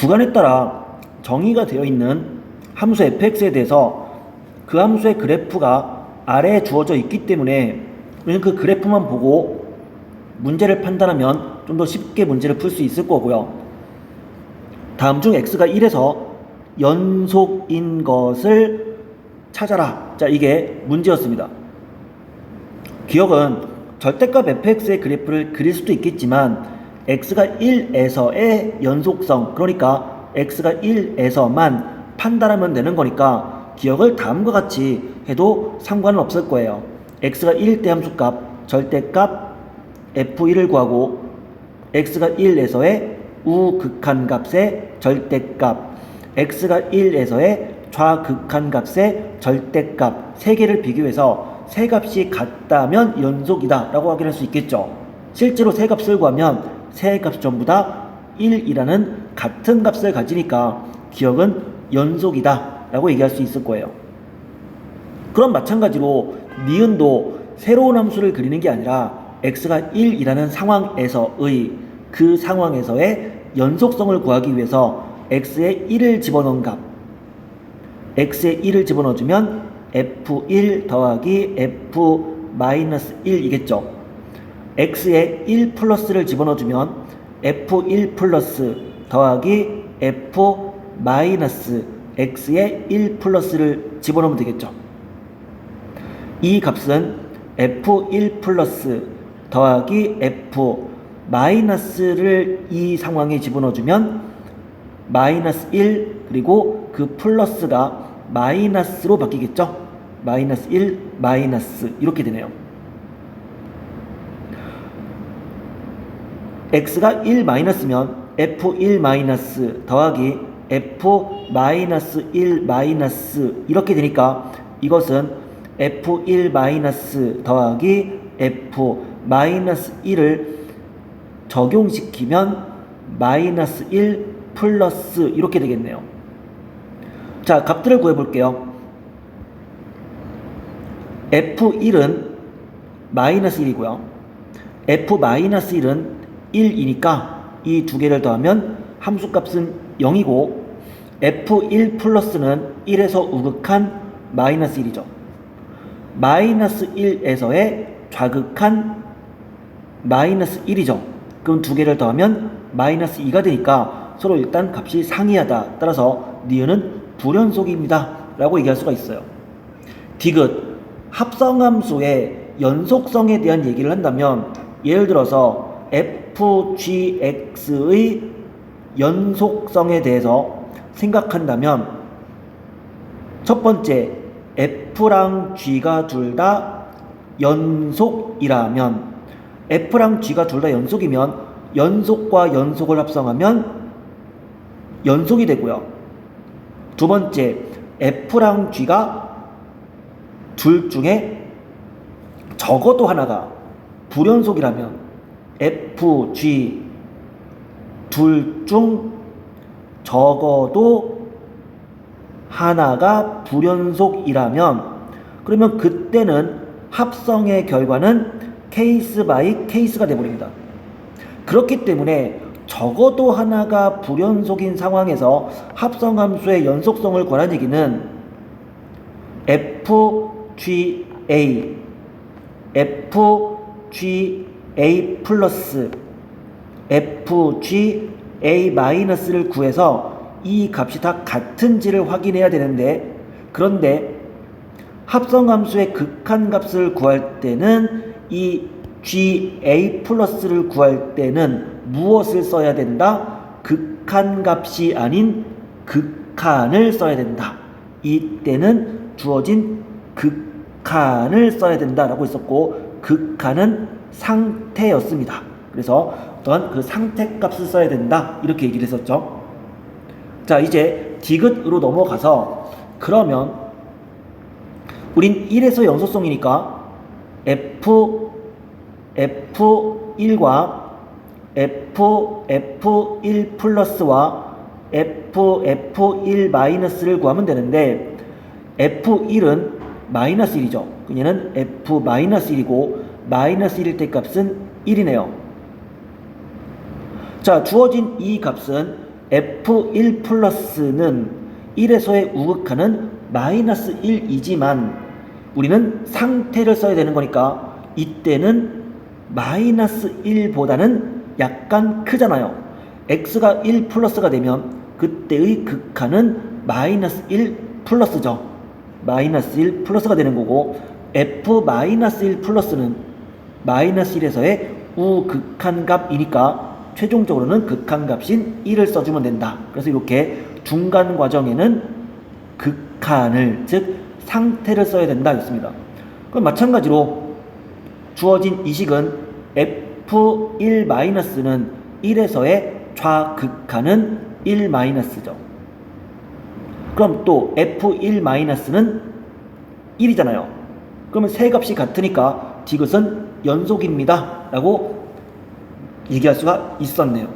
구간에 따라 정의가 되어 있는 함수 fx에 대해서 그 함수의 그래프가 아래에 주어져 있기 때문에 우리는 그 그래프만 보고 문제를 판단하면 좀 더 쉽게 문제를 풀 수 있을 거고요. 다음 중 x가 1에서 연속인 것을 찾아라. 자, 이게 문제였습니다. 기억은 절대값 fx의 그래프를 그릴 수도 있겠지만 x가 1에서의 연속성, 그러니까 x가 1에서만 판단하면 되는 거니까 기억을 다음과 같이 해도 상관은 없을 거예요. x가 1일 때 함수값 절대값 f1을 구하고 x가 1에서의 우극한값의 절대값, x가 1에서의 좌극한값의 절대값 세 개를 비교해서 세 값이 같다면 연속이다 라고 확인할 수 있겠죠. 실제로 세 값을 구하면 세 값 전부 다 1이라는 같은 값을 가지니까 기억은 연속이다 라고 얘기할 수 있을 거예요. 그럼 마찬가지로 니은도 새로운 함수를 그리는 게 아니라 x가 1이라는 상황에서의 그 상황에서의 연속성을 구하기 위해서 x에 1을 집어넣은 값, x에 1을 집어넣어주면 f1 더하기 f-1이겠죠. x에 1 플러스를 집어넣어주면 f1 플러스 더하기 f 마이너스 x에 1 플러스를 집어넣으면 되겠죠. 이 값은 f1 플러스 더하기 f 마이너스를 이 상황에 집어넣어주면 마이너스 1 그리고 그 플러스가 마이너스로 바뀌겠죠. 마이너스 1 마이너스 이렇게 되네요. x가 1 마이너스면 f1 마이너스 더하기 f 마이너스 1 마이너스 이렇게 되니까 이것은 f1 마이너스 더하기 f 마이너스 1을 적용시키면 마이너스 1 플러스 이렇게 되겠네요. 자, 값들을 구해볼게요. f1은 마이너스 1이고요. f 마이너스 1은 1이니까 이 두 개를 더하면 함수값은 0이고 f1 플러스는 1에서 우극한 마이너스 1이죠. 마이너스 1에서의 좌극한 마이너스 1이죠. 그럼 두 개를 더하면 마이너스 2가 되니까 서로 일단 값이 상이하다. 따라서 니은은 불연속입니다 라고 얘기할 수가 있어요. 디귿, 합성함수의 연속성에 대한 얘기를 한다면 예를 들어서 fgx의 연속성에 대해서 생각한다면 첫 번째 f랑 g가 둘 다 연속이라면 f랑 g가 둘 다 연속이면 연속과 연속을 합성하면 연속이 되고요. 두 번째 f랑 g가 둘 중에 적어도 하나가 불연속이라면 f, g 둘 중 적어도 하나가 불연속이라면 그러면 그때는 합성의 결과는 케이스 바이 케이스가 되어버립니다. 그렇기 때문에 적어도 하나가 불연속인 상황에서 합성함수의 연속성을 구하는 얘기는 FGA 플러스 FGA 마이너스를 구해서 이 값이 다 같은지를 확인해야 되는데 그런데 합성함수의 극한값을 구할 때는 이 GA 플러스를 구할 때는 무엇을 써야 된다? 극한값이 아닌 극한을 써야 된다. 이때는 주어진 극한을 써야 된다라고 했었고 극한은 상태였습니다. 그래서 어떠한 그 상태값을 써야 된다 이렇게 얘기를 했었죠. 자, 이제 디귿으로 넘어가서 그러면 우린 1에서 연속성이니까 F1과 F1 플러스와 F1 마이너스를 구하면 되는데 F1은 마이너스 1이죠. 그녀는 F 마이너스 1이고 마이너스 1일 때 값은 1이네요. 자, 주어진 이 값은 F1 플러스는 1에서의 우극한은 마이너스 1이지만 우리는 상태를 써야 되는 거니까 이때는 마이너스 1보다는 약간 크잖아요. x가 1 플러스가 되면 그때의 극한은 마이너스 1 플러스죠. 마이너스 1 플러스가 되는 거고 f 마이너스 1 플러스는 마이너스 1에서의 우극한 값이니까 최종적으로는 극한값인 1을 써주면 된다. 그래서 이렇게 중간 과정에는 극한을 즉 상태를 써야 된다 였습니다. 그럼 마찬가지로 주어진 이 식은 f1-는 1에서의 좌극한은 1-죠. 그럼 또 f1-는 1이잖아요. 그러면 세 값이 같으니까 디귿은 연속입니다 라고 얘기할 수가 있었네요.